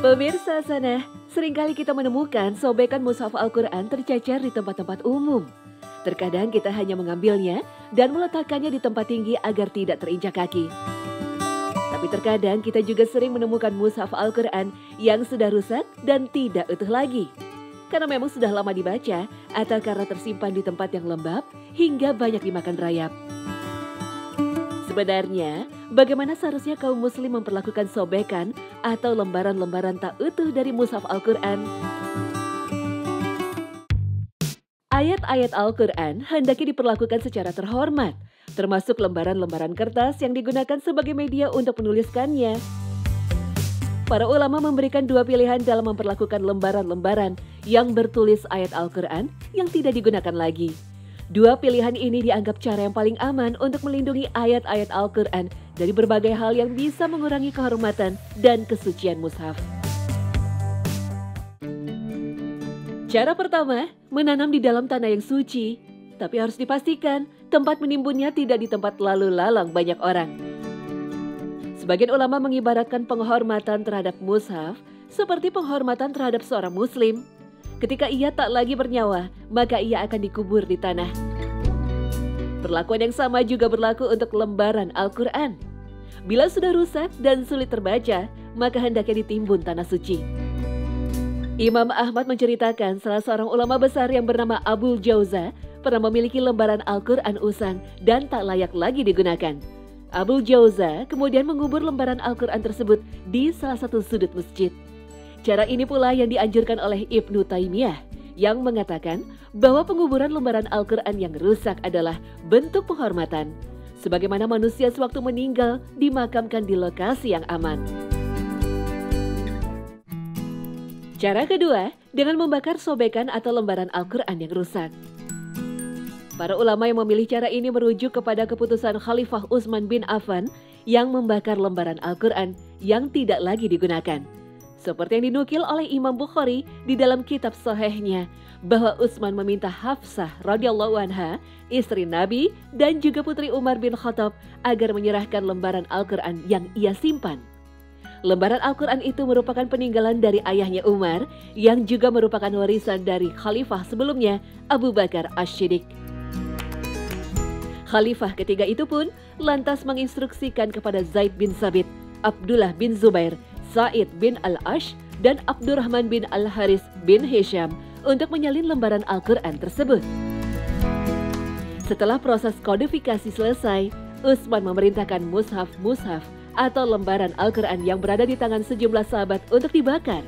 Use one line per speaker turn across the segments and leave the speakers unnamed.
Pemirsa sana, seringkali kita menemukan sobekan mushaf Al-Quran tercecer di tempat-tempat umum. Terkadang kita hanya mengambilnya dan meletakkannya di tempat tinggi agar tidak terinjak kaki. Tapi terkadang kita juga sering menemukan mushaf Al-Quran yang sudah rusak dan tidak utuh lagi. Karena memang sudah lama dibaca atau karena tersimpan di tempat yang lembab hingga banyak dimakan rayap. Sebenarnya, bagaimana seharusnya kaum muslim memperlakukan sobekan atau lembaran-lembaran tak utuh dari mushaf Al-Quran? Ayat-ayat Al-Quran hendaknya diperlakukan secara terhormat, termasuk lembaran-lembaran kertas yang digunakan sebagai media untuk menuliskannya. Para ulama memberikan dua pilihan dalam memperlakukan lembaran-lembaran yang bertulis ayat Al-Quran yang tidak digunakan lagi. Dua pilihan ini dianggap cara yang paling aman untuk melindungi ayat-ayat Al-Quran dari berbagai hal yang bisa mengurangi kehormatan dan kesucian mushaf. Cara pertama, menanam di dalam tanah yang suci. Tapi harus dipastikan tempat menimbunnya tidak di tempat lalu lalang banyak orang. Sebagian ulama mengibaratkan penghormatan terhadap mushaf seperti penghormatan terhadap seorang muslim. Ketika ia tak lagi bernyawa, maka ia akan dikubur di tanah. Perlakuan yang sama juga berlaku untuk lembaran Al-Quran. Bila sudah rusak dan sulit terbaca, maka hendaknya ditimbun tanah suci. Imam Ahmad menceritakan salah seorang ulama besar yang bernama Abul Jauza pernah memiliki lembaran Al-Quran usang dan tak layak lagi digunakan. Abul Jauza kemudian mengubur lembaran Al-Quran tersebut di salah satu sudut masjid. Cara ini pula yang dianjurkan oleh Ibnu Taimiyah yang mengatakan bahwa penguburan lembaran Al-Quran yang rusak adalah bentuk penghormatan. Sebagaimana manusia sewaktu meninggal dimakamkan di lokasi yang aman. Cara kedua, dengan membakar sobekan atau lembaran Al-Quran yang rusak. Para ulama yang memilih cara ini merujuk kepada keputusan Khalifah Utsman bin Affan yang membakar lembaran Al-Quran yang tidak lagi digunakan. Seperti yang dinukil oleh Imam Bukhari di dalam kitab sahihnya, bahwa Utsman meminta Hafsah radhiyallahu anha, istri Nabi dan juga putri Umar bin Khattab agar menyerahkan lembaran Al-Quran yang ia simpan. Lembaran Al-Quran itu merupakan peninggalan dari ayahnya Umar yang juga merupakan warisan dari khalifah sebelumnya, Abu Bakar Asy-Syiddiq. Khalifah ketiga itu pun lantas menginstruksikan kepada Zaid bin Sabit, Abdullah bin Zubair, Sa'id bin Al-Ash, dan Abdurrahman bin Al-Haris bin Hisham untuk menyalin lembaran Al-Quran tersebut. Setelah proses kodifikasi selesai, Utsman memerintahkan mushaf-mushaf atau lembaran Al-Quran yang berada di tangan sejumlah sahabat untuk dibakar.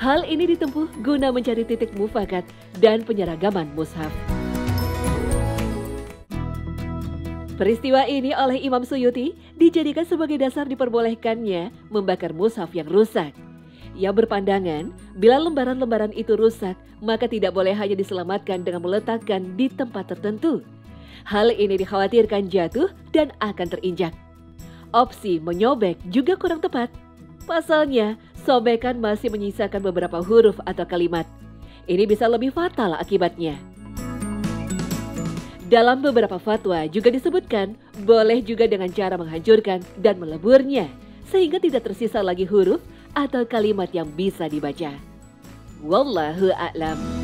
Hal ini ditempuh guna mencari titik mufakat dan penyeragaman mushaf. Peristiwa ini oleh Imam Suyuti dijadikan sebagai dasar diperbolehkannya membakar mushaf yang rusak. Ia berpandangan bila lembaran-lembaran itu rusak, maka tidak boleh hanya diselamatkan dengan meletakkan di tempat tertentu. Hal ini dikhawatirkan jatuh dan akan terinjak. Opsi menyobek juga kurang tepat. Pasalnya, sobekan masih menyisakan beberapa huruf atau kalimat. Ini bisa lebih fatal akibatnya. Dalam beberapa fatwa juga disebutkan boleh juga dengan cara menghancurkan dan meleburnya sehingga tidak tersisa lagi huruf atau kalimat yang bisa dibaca. Wallahu a'lam.